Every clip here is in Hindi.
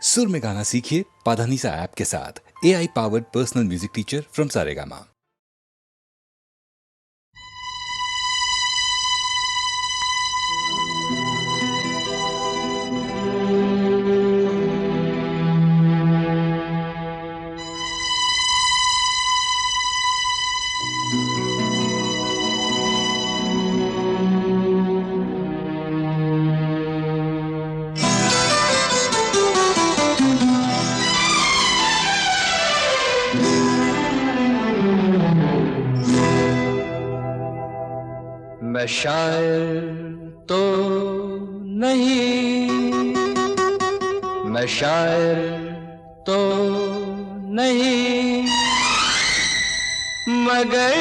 सुर में गाना सीखिए पाधानीसा ऐप के साथ। AI powered personal music teacher from Saregama. मैं शायर तो नहीं, मैं शायर तो नहीं, मगर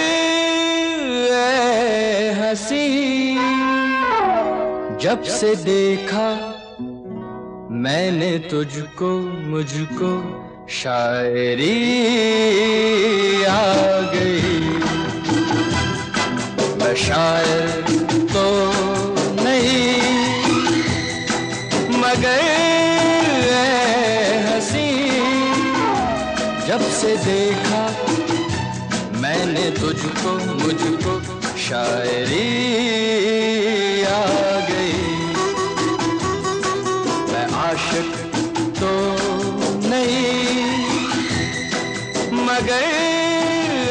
ऐ हंसी जब से देखा मैंने तुझको, मुझको शायरी आ गई। मैं शायर तो नहीं, मगर ऐ हंसी जब से देखा मैंने तुझको, मुझको शायरी आ गई। मैं आशिक तो नहीं, मगर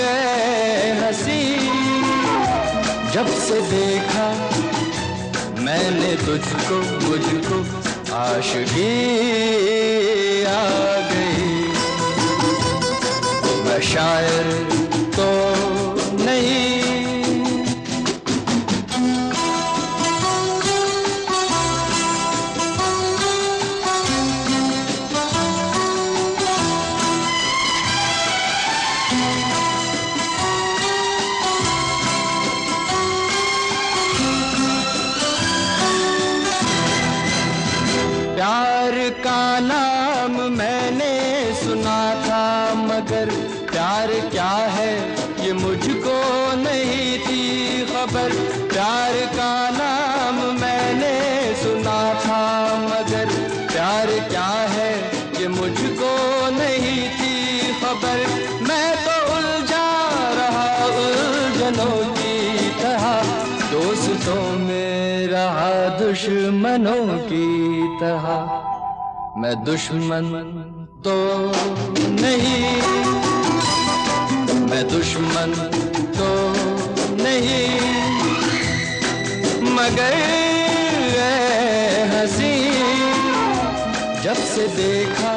ऐ हंसी जब से देखा मैंने तुझको, मुझको आशिकी आ गई। मैं शायर तो नहीं। प्यार का नाम मैंने सुना था, मगर प्यार क्या है ये मुझको नहीं थी खबर। प्यार का नाम मैंने सुना था, मगर प्यार क्या है ये मुझको नहीं थी खबर। मैं तो उलझा रहा उलझनों की तरह, दोस्तों में रहा दुश्मनों की तरह। मैं दुश्मन तो नहीं, मैं दुश्मन तो नहीं, मगर ऐ हंसी जब से देखा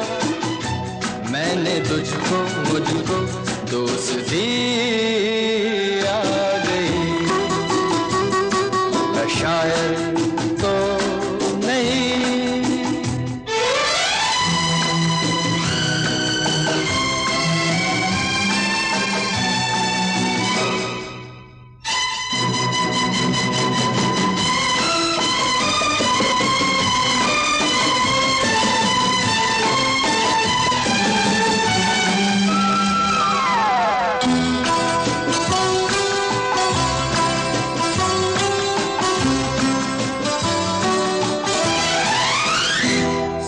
मैंने तुझको, मुझको दोस्ती आ गई। मैं शायर तो नहीं।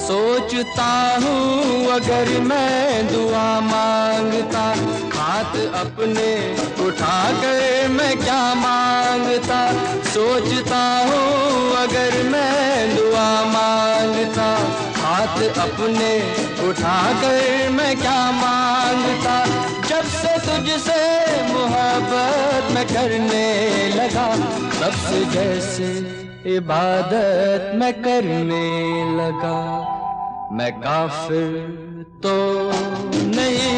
सोचता हूँ अगर मैं दुआ मांगता, हाथ अपने उठा कर मैं क्या मांगता। सोचता हूँ अगर मैं दुआ मांगता, हाथ अपने उठा कर मैं क्या मांगता। जब से तुझसे मोहब्बत मैं करने लगा, तब से जैसे इबादत मैं करने लगा। मैं काफिर तो नहीं,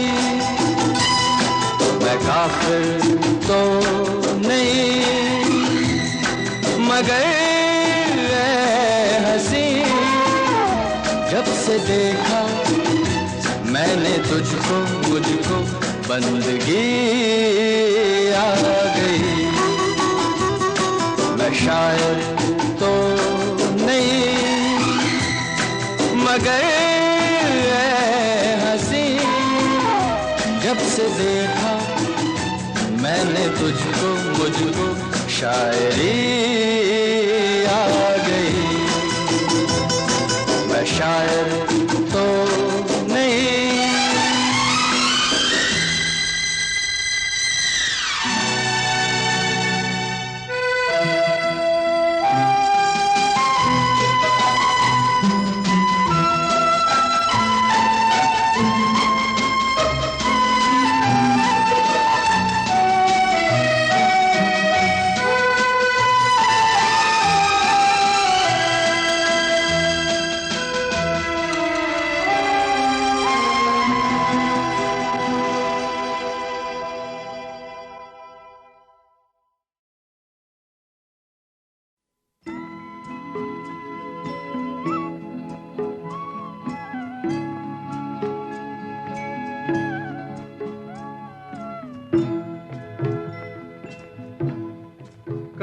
मैं काफिर तो नहीं, मगर ऐ हंसी जब से देखा मैंने तुझको, मुझको बंदगी आ गई। मैं शायर तो नहीं, मगर ऐ हंसी जब से देखा मैंने तुझको, मुझको शायरी आ गई। मैं शायर तो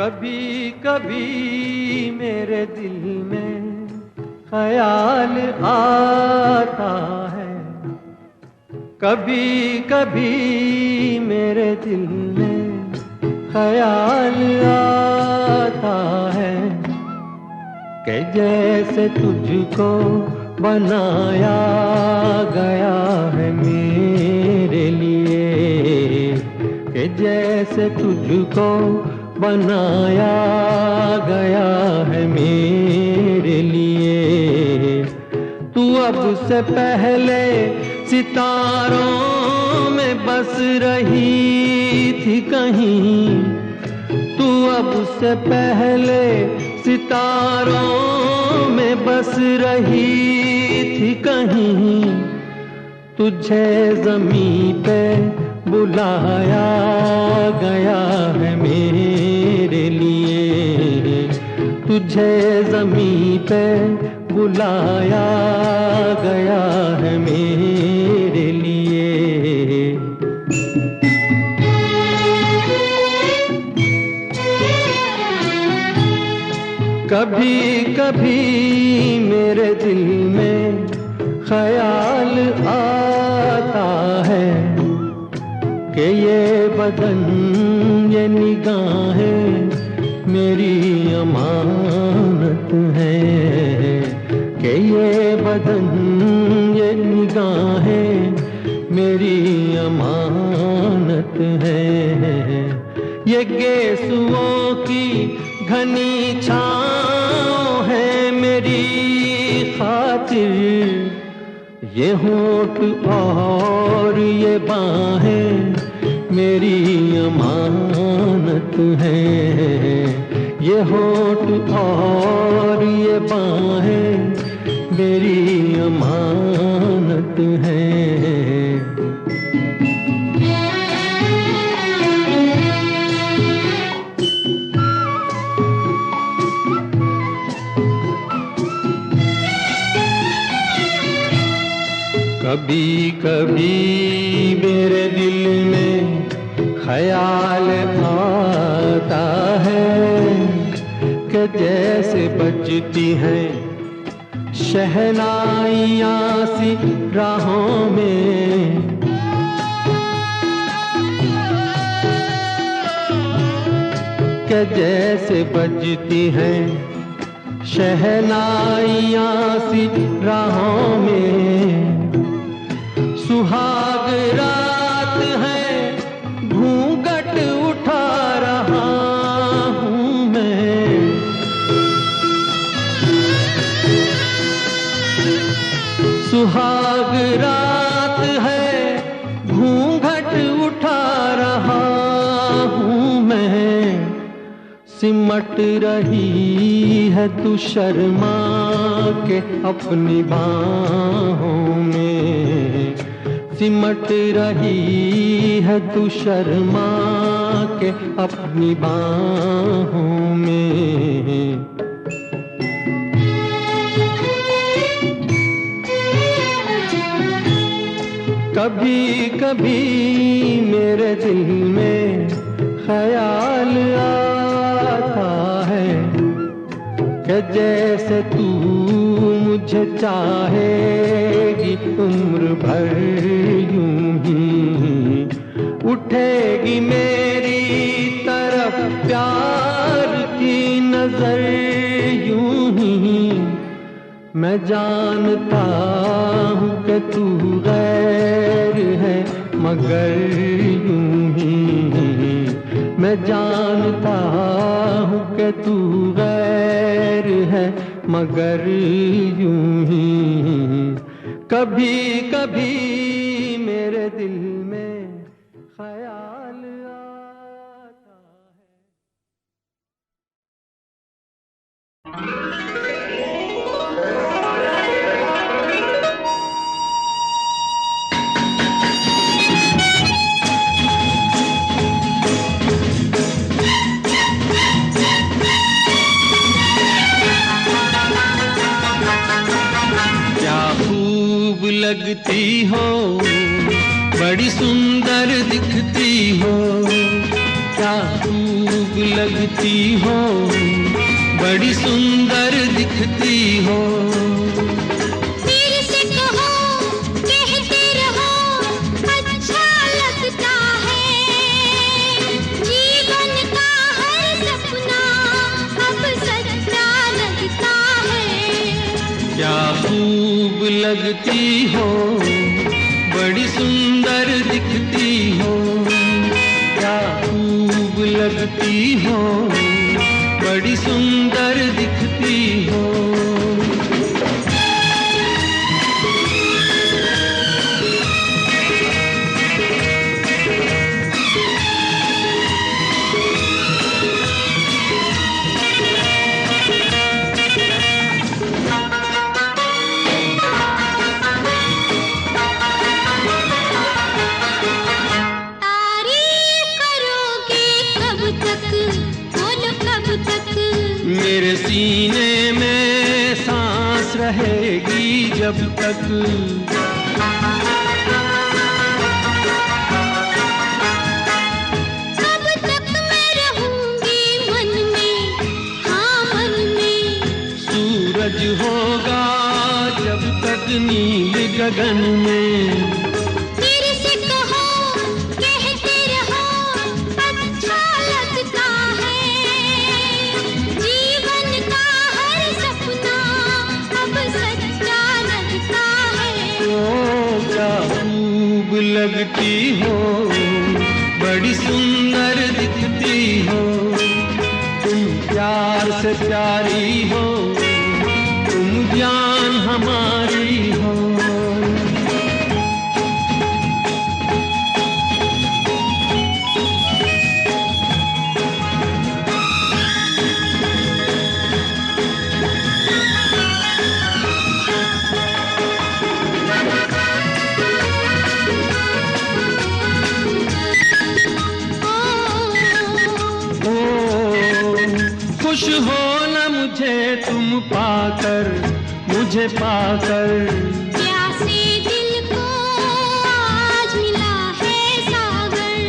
कभी कभी मेरे दिल में ख्याल आता है, कभी कभी मेरे दिल में ख्याल आता है कि जैसे तुझको बनाया गया है मेरे लिए, कि जैसे तुझको बनाया गया है मेरे लिए। तू अब से पहले सितारों में बस रही थी कहीं, तू अब से पहले सितारों में बस रही थी कहीं। तुझे ज़मीं पे बुलाया गया है मेरे लिए, तुझे ज़मीं पे बुलाया गया है मेरे लिए। कभी कभी मेरे दिल में ख्याल आता है कि ये बदन ये निगाहें मेरी अमानत है, कि ये बदन ये निगाहें मेरी अमानत है। ये गेसुओं की घनी छाँव है मेरी खातिर, ये होठ और ये बाहें मेरी अमानत है, ये होठ और ये बाहें मेरी अमानत है। कभी कभी मेरे दिल में ख्याल आता है कि जैसे बजती हैं शहनाइयाँ सी राहों में, कि जैसे बजती हैं शहनाइयाँ सी राहों में। सुहाग रात है घूंघट उठा रहा हूँ मैं, सुहाग रात है घूंघट उठा रहा हूँ मैं। सिमट रही है तू शर्मा के अपनी बाहों में, सिमट रही है तू शर्मा के अपनी बाहों में। कभी कभी मेरे दिल में ख्याल आता है कि जैसे तू मुझे चाहेगी उम्र भर यूं ही, उठेगी मेरी तरफ प्यार की नजर यूं ही। मैं जानता हूँ कि तू गैर है मगर यूं ही, मैं जानता हूँ कि तू गैर है मगर यूं ही। कभी कभी मेरे दिल में ख्याल आता है। लगती हो, बड़ी सुंदर दिखती हो, क्या खूब लगती हो, बड़ी सुंदर दिखती हो। फिर से कहो, कहते रहो, अच्छा लगता है। जीवन का हर सपना अब सच्चा लगता है। क्या खूब लगती हो, बड़ी सुंदर दिखती हो। क्या खूब लगती हो, बड़ी सुंदर दिखती हो। तारीफ करोगे कब तक, बोलो कब तक। मेरे सीने में सांस रहेगी जब तक। कब तक मैं रहूंगी मन में, हाँ मन में। सूरज होगा जब तक नील गगन में। फिर से कहो, कहते रहो, अच्छा लगता है। जीवन का हर सपना अब सच्चा लगता है। ओ क्या खूब लगती हो, बड़ी सुंदर दिखती हो। तुम प्यार से प्यारी हो, तुम जान हमारी हो। ओ खुश हो न मुझे तुम पाकर, मुझे पाकर। प्यासे दिल को आज मिला है सागर।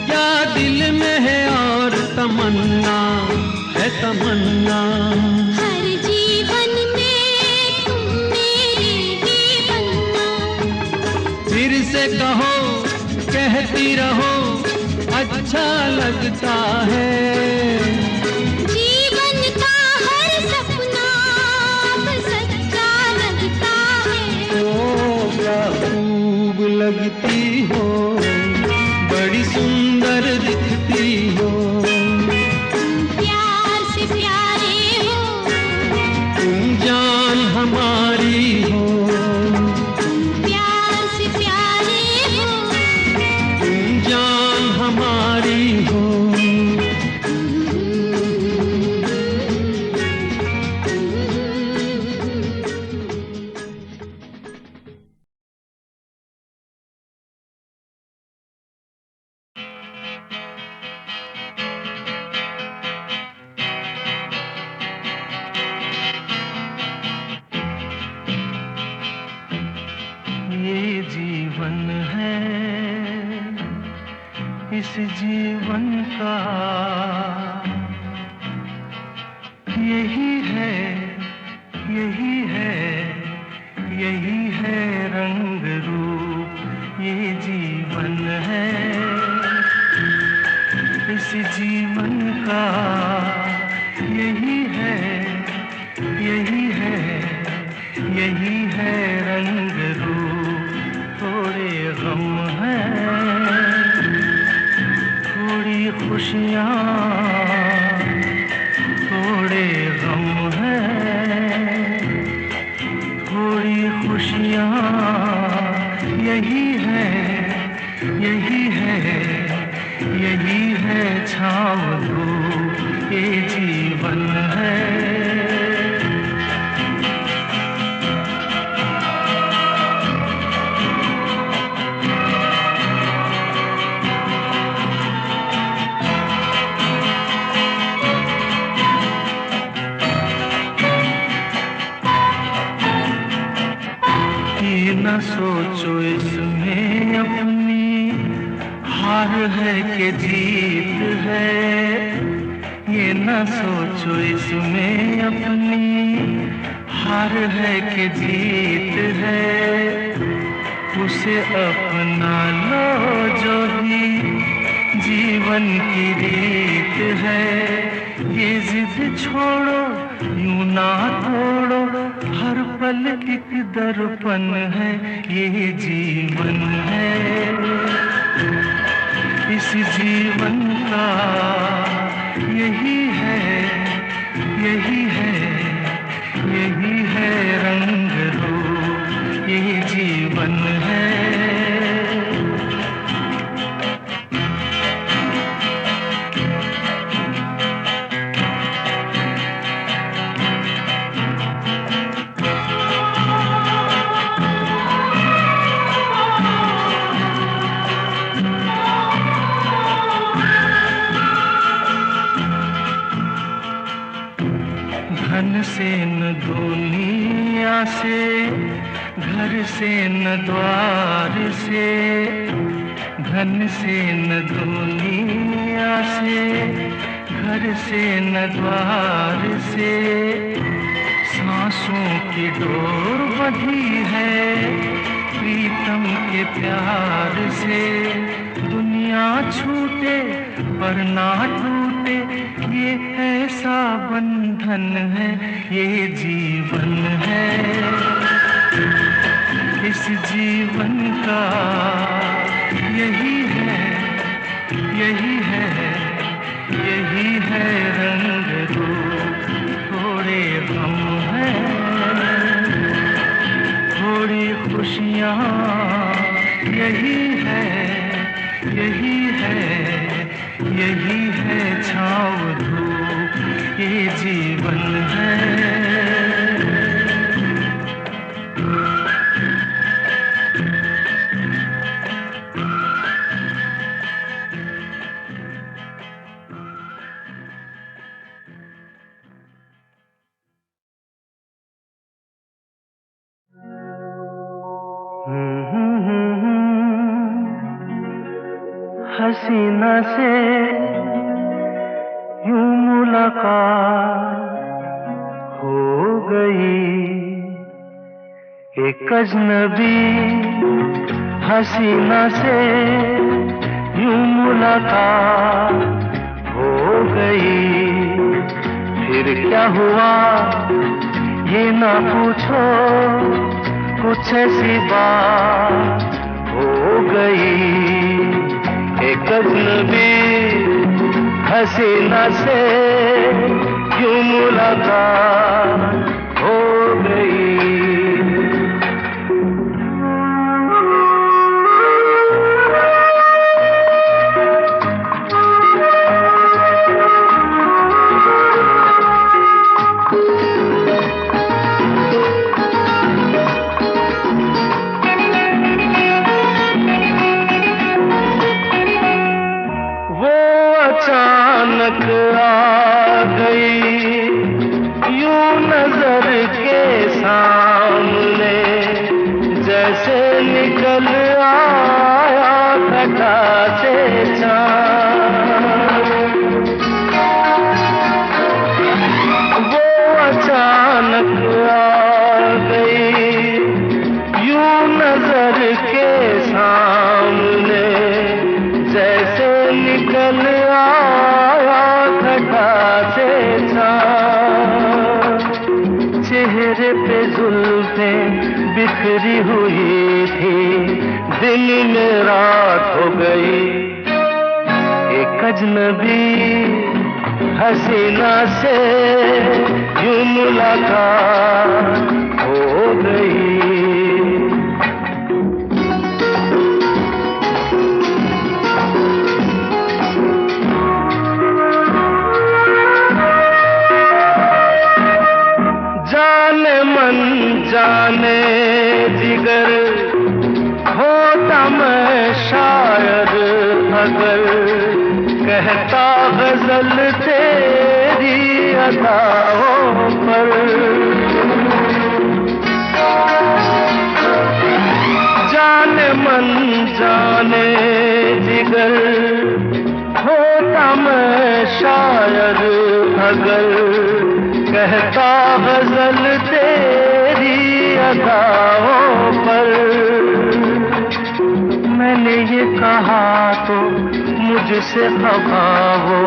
क्या दिल में है और तमन्ना, है तमन्ना। हर जीवन में तुम मेरे ही बनना। फिर से कहो, कहती रहो, अच्छा लगता है। जीवन का हर सपना अब सच्चा लगता है। ओ क्या खूब लगती हो, बड़ी सुंदर दिखती हो। प्यार से प्यारे हो, तुम जान हमारी हो। प्यार से प्यारे हो। तुम जान हमारी हो। ये जीवन है, इस जीवन का यही है, यही है, यही है रंग रूप। ये जीवन है, इस जीवन का यही है, यही है, यही है रंग रूप। थोड़े गम हैं, थोड़ी खुशियाँ, थोड़े गम हैं, थोड़ी खुशियाँ। यही है, यही है, यही है छाँव धूप। ये जीवन है। न सोचो इसमें अपनी हार है कि जीत है, ये न सोचो इसमें अपनी हार है कि जीत है। उसे अपना लो जो भी जीवन की रीत है, ये जिद छोड़ो यूं ना तोड़ो, हर पल एक दर्पण है, ये जीवन है। इस जीवन का यही है, यही है, यही है रंग रूप, ये जीवन है। धन से न दुनिया से, घर से न द्वार से, धन से न दुनिया से, घर से न द्वार से, सांसों की डोर बंधी है प्रीतम के प्यार से। दुनिया छूटे पर ना टूटे, ये ऐसा बंधन है, ये जीवन है। इस जीवन का यही है, यही है, यही है रंग रूप। थोड़े गम हैं, थोड़ी खुशियाँ, यही है, यही है, यही है छाँव धूप, ये जीवन है। हसीना से यूं मुलाकात हो गई, एक अजनबी हसीना से यूं मुलाकात हो गई। फिर क्या हुआ ये ना पूछो, कुछ ऐसी बात हो गई। एक अजनबी हसीना से यूं मुलाकात हो गई। अचानक आ गई यूं नजर के सामने, जैसे निकल आया घटा से चाँद। वो अचानक आ गई यूं नजर के सामने, जैसे निकल आया घटा से चाँद। चेहरे पे जुल्फें बिखरी हुई थी, दिन में रात हो गई। एक अजनबी हसीना से यूं मुलाकात हो गई। जाने जिगर होता मैं शायर अगर, कहता गजल तेरी अदाओं पर। जाने जिगर होता मैं शायर अगर कहता गजल तेरी अदाओं पर। मैंने ये कहा तो मुझसे खफा हो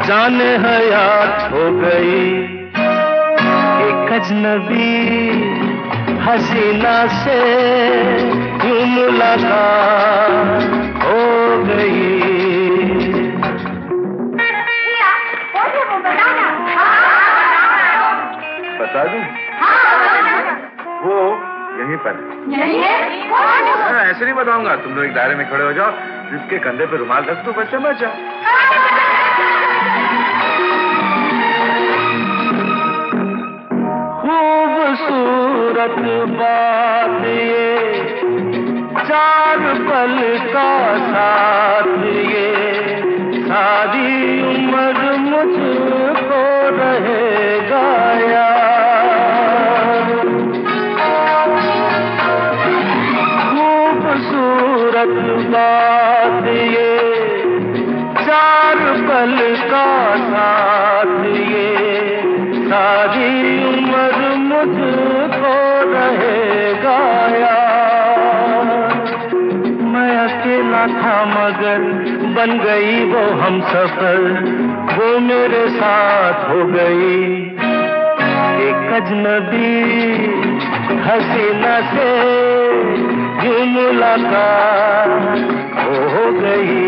जाने हयात हो गई। एक अजनबी हसीना से यूं मुलाकात हो गई। बता दूं? वो यहीं पर है। ऐसे नहीं बताऊंगा, तुम लोग एक दायरे में खड़े हो जाओ, जिसके कंधे पे रुमाल रख दो, बस समझ जाओ। खूबसूरत बात ये चार पल का साथ ये सारी उम्र मुझको रहेगा यार। खूबसूरत बात ये चार पल का साथ ये सारी उम्र मुझको रहेगा यार। मैं अकेला था मगर बन गई वो हमसफर, वो मेरे साथ हो गई। एक अजनबी हसीना से यूं मुलाकात हो गई।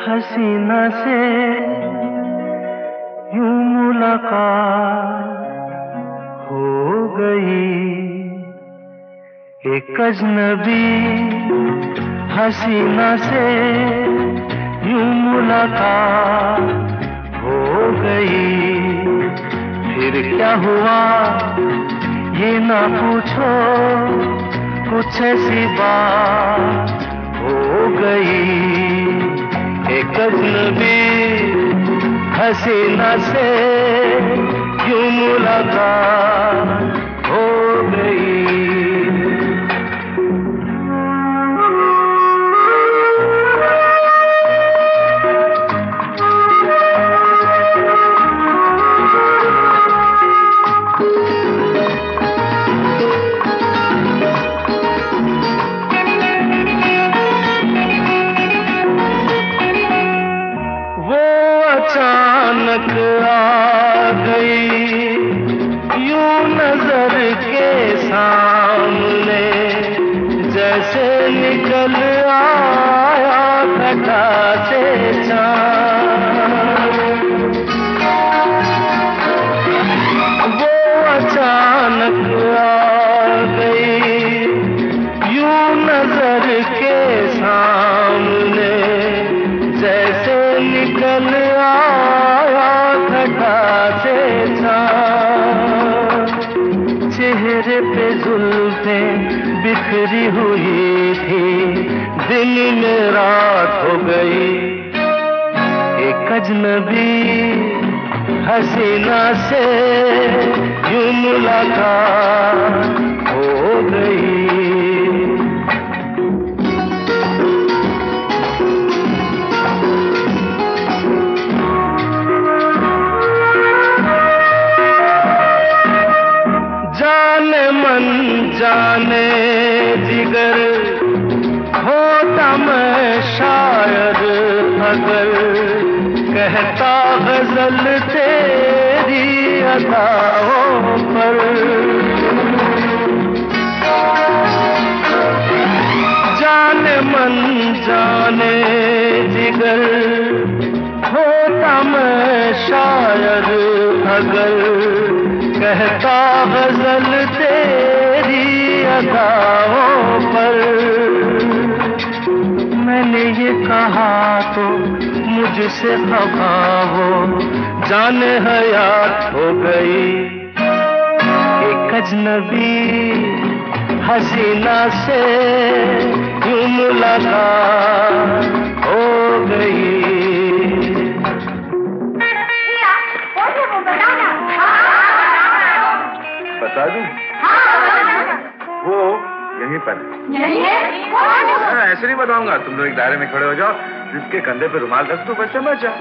हसीना से यूं मुलाकात हो गई। एक अजनबी हसीना से यूं मुलाकात हो गई। फिर क्या हुआ ये ना पूछो, कुछ ऐसी बात हो गई। एक अजनबी हसीना से यूं मुलाकात हो गई। अचानक आ गई यूं नजर के सामने, जैसे निकल आया घटा से चाँद। वो अचानक आ गई यूं नजर के सामने, जैसे निकल आया घटा से चाँद। चेहरे पे जुल्फें बिखरी हुई थी, दिन में रात हो गई। एक अजनबी हसीना से यूं मुलाकात हो गई। जाने जिगर होता मैं शायर अगर कहता गजल तेरी अदाओं पर। जाने मन जाने जिगर होता मैं शायर अगर कहता गजल तेरी अदाओं पर। मैंने ये कहा तो मुझसे खफा हो जाने हयात हो गई। एक अजनबी हसीना से यूं मुलाकात हो गई। यहीं पर है। ऐसे नहीं बताऊंगा, तुम लोग एक दायरे में खड़े हो जाओ, जिसके कंधे पे रुमाल रख दो बच्चा बच जाओ।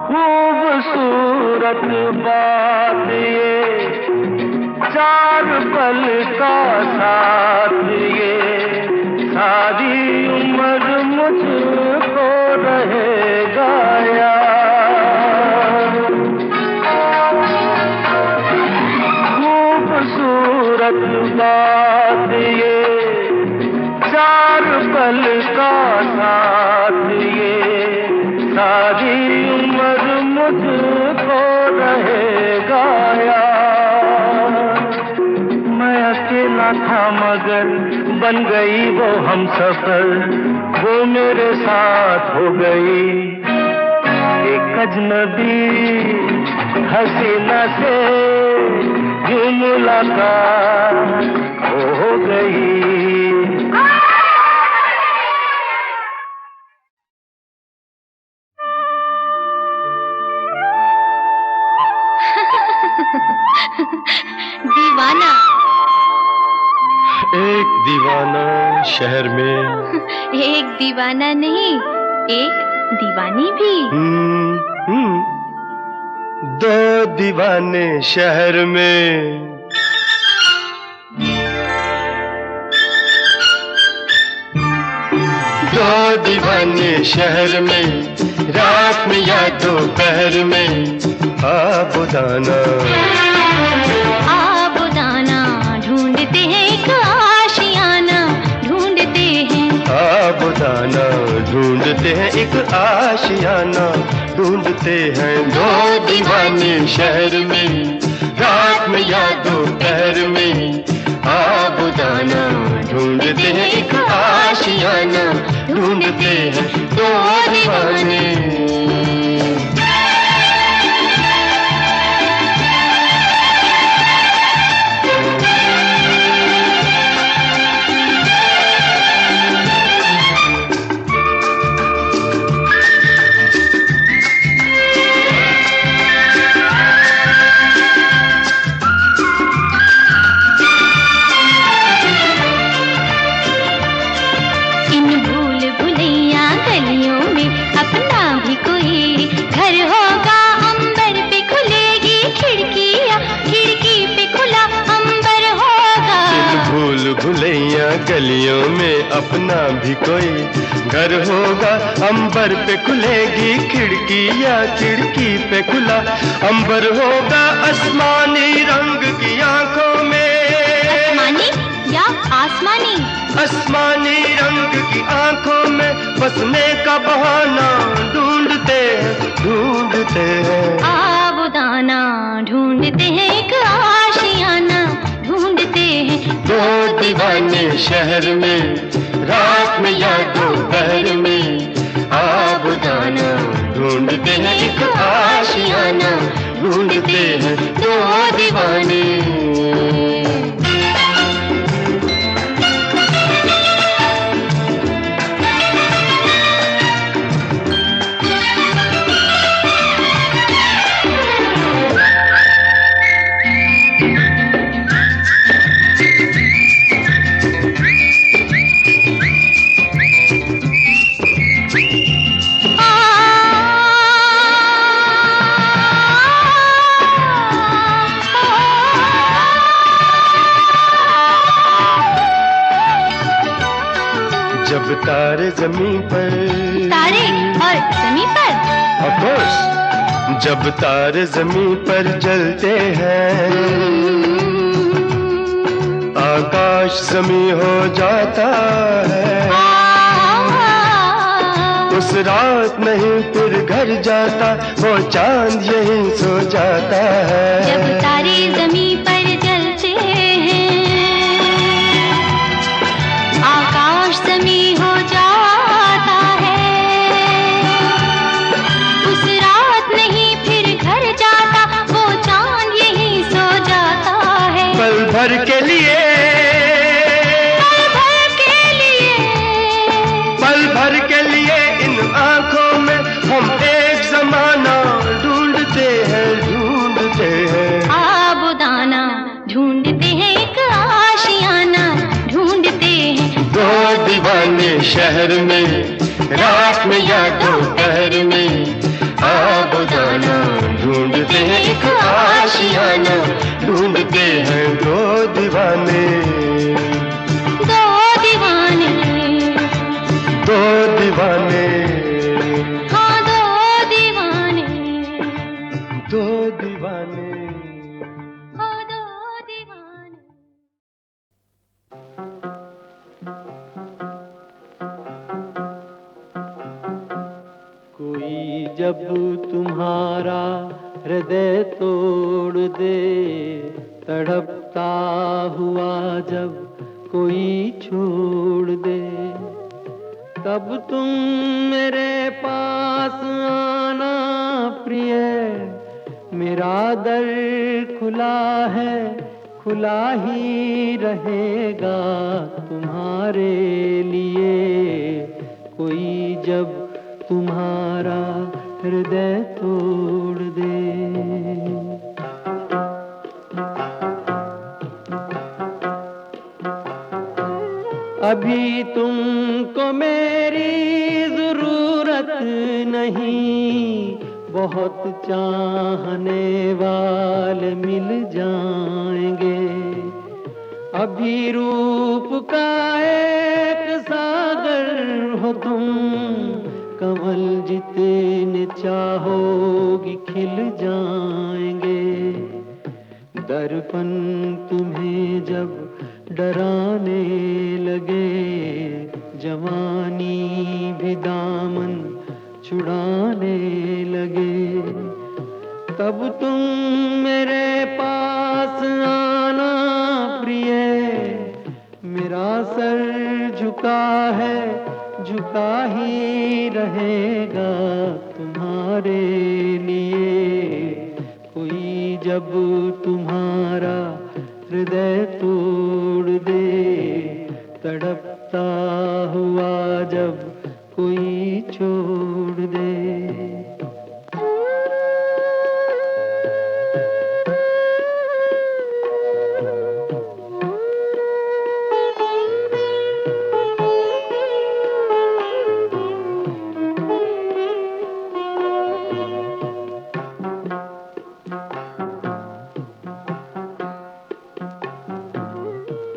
खूबसूरत बात ये, 4 पल का साथ ये, सारी उम्र मुझको रहेगा याद। खूबसूरत बात ये, 4 पल का साथ ये, सारी उम्र मुझको रहेगा याद। मैं अकेला था मगर बन गई वो हमसफर, वो मेरे साथ हो गई। एक अजनबी हसीना से यूं मुलाकात हो गई। दीवाना। एक दीवाना शहर में, एक दीवाना नहीं, एक दीवानी भी। 2 दीवाने शहर में। दो दीवाने शहर में, रात में या दोपहर में। आबुदाना आबुदाना ढूंढते हैं एक आशियाना, ढूंढते हैं। आबुदाना ढूंढते हैं एक आशियाना, ढूंढते हैं 2 दीवाने शहर में, रात में या दोपहर में। आबुदाना ढूंढते हैं एक आशियाना, ढूंढते हैं 2 दीवाने। गलियों में अपना भी कोई घर होगा, अंबर पे खुलेगी खिड़कियाँ, खिड़की पे खुला अंबर होगा। आसमानी रंग की आंखों में, आसमानी या आसमानी? आसमानी रंग की आंखों में बसने का बहाना ढूंढते हैं। आबुदाना ढूंढते हैं एक आशियाना, ढूंढते हैं 2 दीवाने शहर में, रात में या दोपहर में। आबुदाना ढूंढते हैं एक आशियाना, ढूंढते हैं 2 दीवाने। जब तारे जमीन पर, तारे और जमीन पर, ऑफ कोर्स, जब तारे जमीन पर जलते हैं, आकाश जमीन हो जाता है। उस रात नहीं फिर घर जाता, वो चांद यहीं सो जाता है। जब तारे जमीन पर जलते हैं, आकाश जमीन हो जाता है। उस रात नहीं फिर घर जाता, वो चांद यहीं सो जाता है। पल भर के लिए, पल भर के लिए, पल भर के लिए इन आंखों में हम एक जमाना ढूंढते हैं, ढूंढते हैं। ढूंढते हैं एक आशियाना, ढूंढते हैं दो दीवाने शहर में, रात में या दोपहर में, आब जाना ढूंढते हैं एक आशियाना, ढूंढते हैं दो दीवाने, दो दीवाने, दो दीवाने, हाँ दो दीवाने, दो दीवाने। हाँ दो दीवाने। कोई जब तुम्हारा हृदय तोड़ दे, तड़पता हुआ जब कोई छोड़ दे, तब तुम मेरे पास आना प्रिय, मेरा दर खुला है, खुला ही रहेगा तुम्हारे लिए। कोई जब तुम्हारा हृदय तोड़ दे। अभी तुमको मेरी जरूरत नहीं, बहुत चाहने वाले मिल जाएंगे। अभी रूप का एक सागर हो तुम, कमल जितने चाहोगी खिल जाएंगे। दर्पण तुम्हें जब डराने लगे, जवानी भी दामन छुड़ाने लगे, तब तुम मेरे पास आना प्रिय। मेरा सर झुका है, झुका ही रहेगा तुम्हारे लिए। कोई जब तुम्हारा हृदय तोड़ दे, तड़पता हुआ जब कोई छोड़ दे।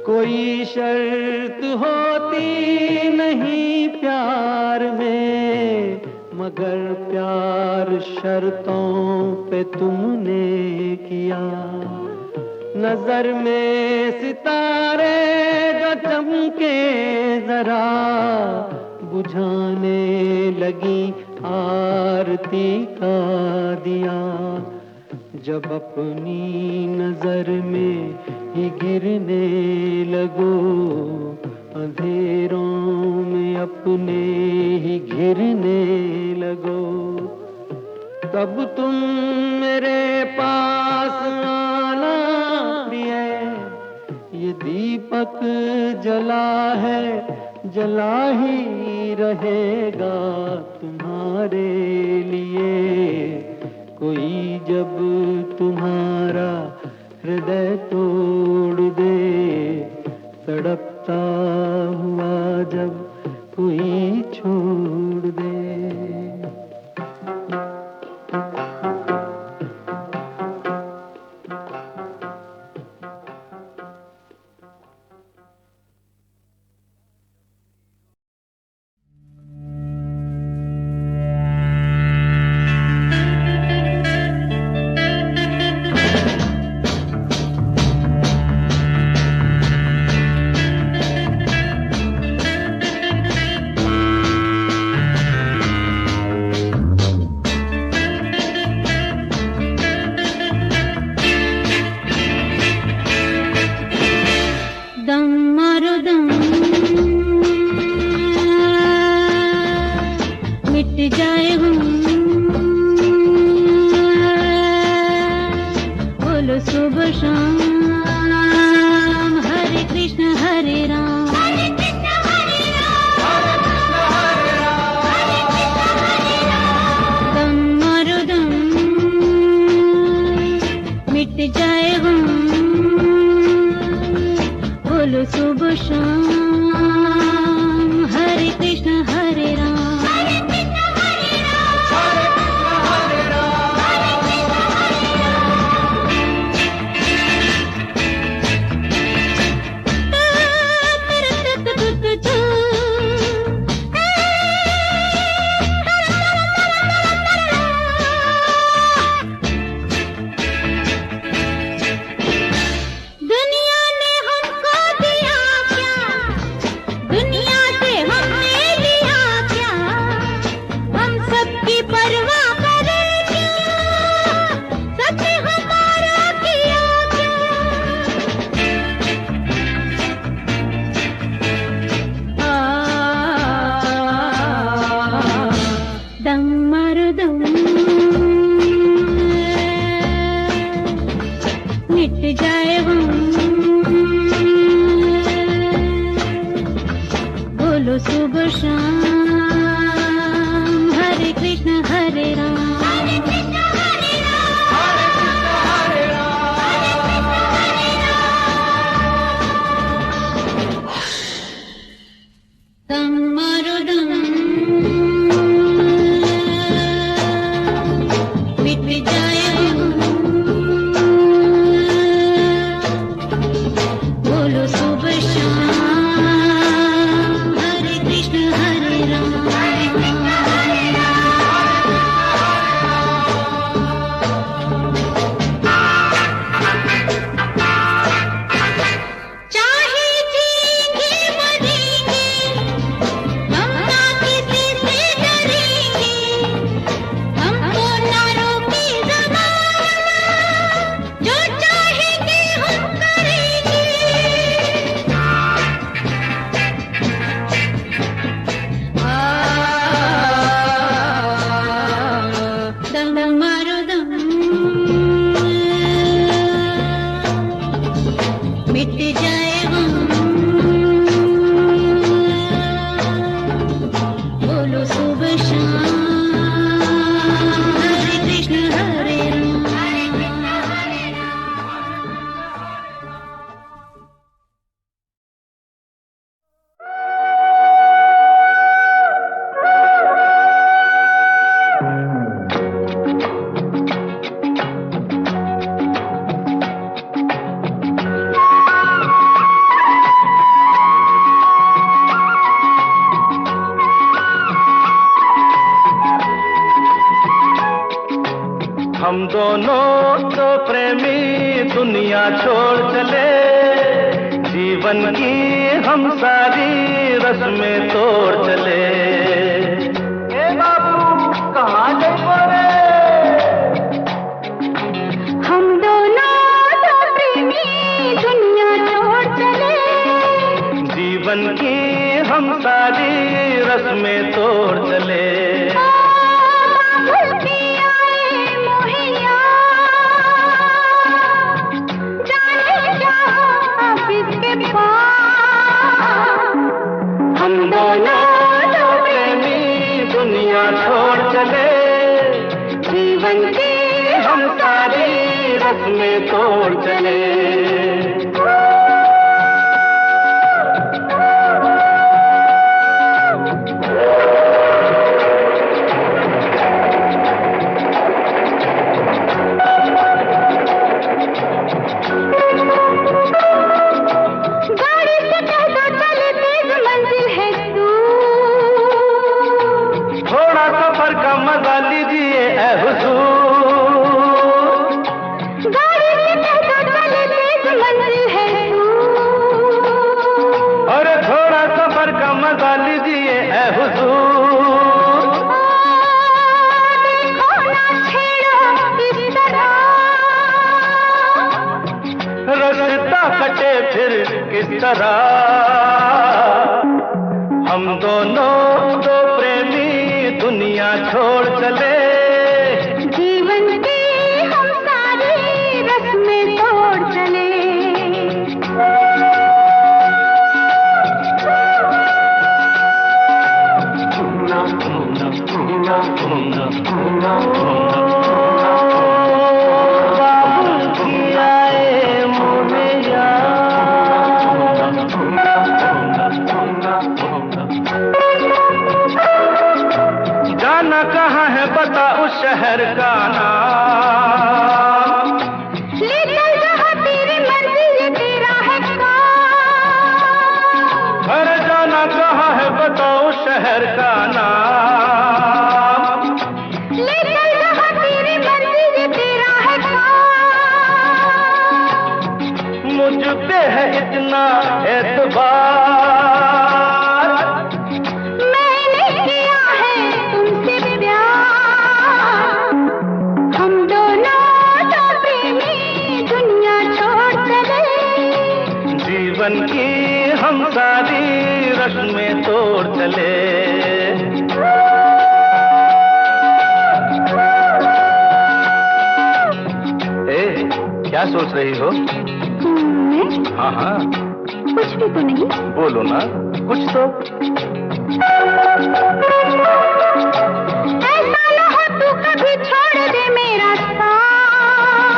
कोई शर्त होती नहीं प्यार में, मगर प्यार शर्तों पे तुमने किया। नजर में सितारे जो चमके जरा, बुझाने लगी आरती का दिया। जब अपनी नजर में ही गिरने लगो, अंधेरों में अपने ही घिरने लगो, तब तुम मेरे पास आना प्रिय। ये दीपक जला है, जला ही रहेगा तुम्हारे लिए। कोई जब तुम्हारा हृदय तोड़ दे, तड़पता हुआ जब कोई छोड़ दे। मिट जाए हम बोलो सुबह शाम हरे कृष्ण हरे राम। हम दोनों तो प्रेमी दुनिया छोड़ चले, जीवन की हम सारी रस्में तोड़ चले। ए बाबू कहाँ गए? हम दोनों तो प्रेमी दुनिया छोड़ चले, जीवन की हम सारी रस्में तोड़ चले। हम दोनों तो प्रेमी दुनिया छोड़ चले, जीवन की हम सारी रस्में तोड़ चले। हम दोनों तो प्रेमी दुनिया छोड़ चले, जीवन की हम सारी रस्में तोड़ चले। बाबू की आए मोहया शहर का नाम। ले चल जहाँ तेरी मर्जी ये तेरा है काम। अरे जाना कहाँ है बताओ शहर का नाम। ले चल जहाँ तेरी मर्जी ये तेरा है काम। मुझ पे है इतना एतबार, मैंने किया है तुमसे प्यार। हम दोनों तो प्रेमी दुनिया छोड़ चले। जीवन की हम सारी रस्में तोड़ चले। ए, क्या सोच रही हो? मैं? हाँ हाँ कुछ भी तो नहीं। बोलो ना कुछ तो। ऐसा न हो तू कभी छोड़ दे मेरा साथ।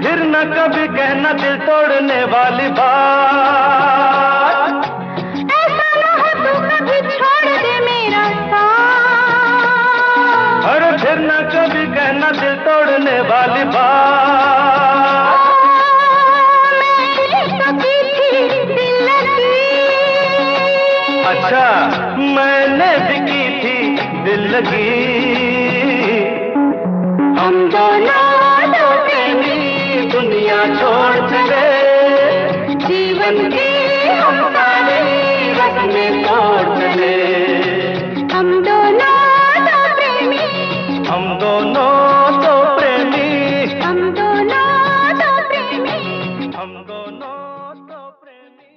फिर न कभी कहना दिल तोड़ने वाली बात। ऐसा न हो तू कभी छोड़ दे मेरा साथ। अरे फिर न कभी कहना दिल तोड़ने वाली बात। मैंने तो की थी दिल लगी। अच्छा मैंने भी की थी दिल लगी। हम दोनों तो प्रेमी दुनिया छोड़ चले। जीवन की हम सारी रस्में तोड़ चले। हम दोनों तो प्रेमी। हम दोनों तो प्रेमी। हम दोनों तो प्रेमी। हम दोनों तो प्रेमी।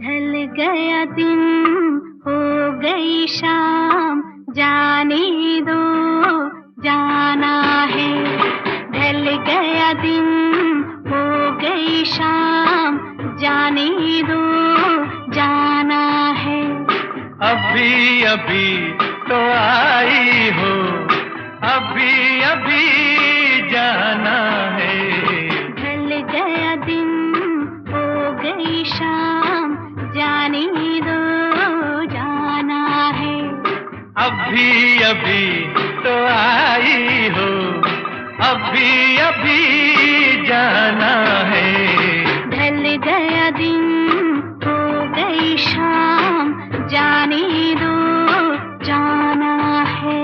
ढल गया दिन हो गई शाम, जाने दो जाना है। ढल गया दिन हो गई शाम, जाने दो जाना है। अभी अभी तो आई हो, अभी अभी जाना है। ढल गया दिन हो गई शाम, जाने दो जाना है। अभी अभी तो आई हो, अभी अभी जाना है। ढल गया दिन हो गई शाम, जाने दो जाना है।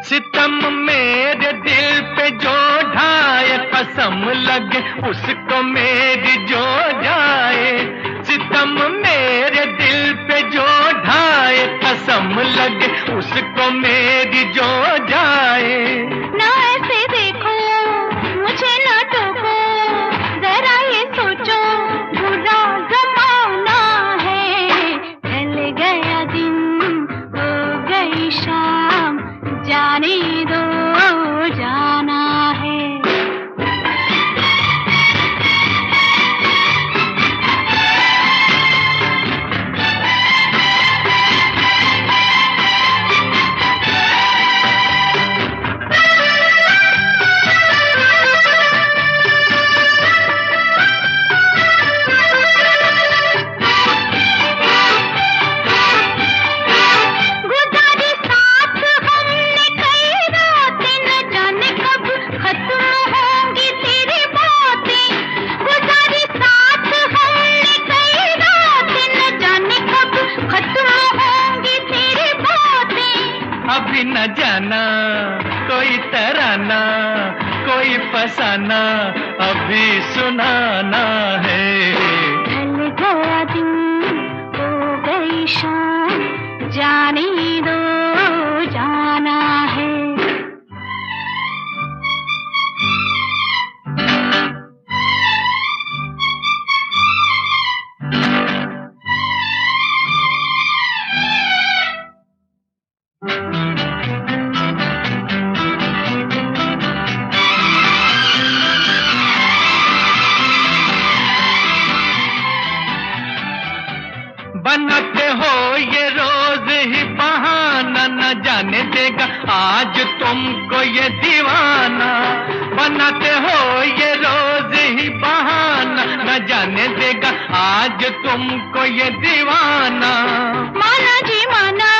सितम मेरे दिल पे जो ढाए, कसम लगे उसको मेरी जो जाए। सितम मेरे दिल पे जो ढाए, कसम लगे उसको मेरी जो जाए। ना ऐसे देखो मुझे, ना टोको, जरा ये सोचो बुरा जमाना है। ढल गया दिन हो गई शाम, जाने दो जाना है। गुजारी साथ हमने कई रात गाना, कोई तराना, कोई फसाना अभी सुनाना है। ढल गया दिन, हो गई शाम, जाने दो जाना है। बनाते हो ये रोज ही बहाना, न जाने देगा आज तुमको ये दीवाना। बनाते हो ये रोज ही बहाना, न जाने देगा आज तुमको ये दीवाना। माना जी माना,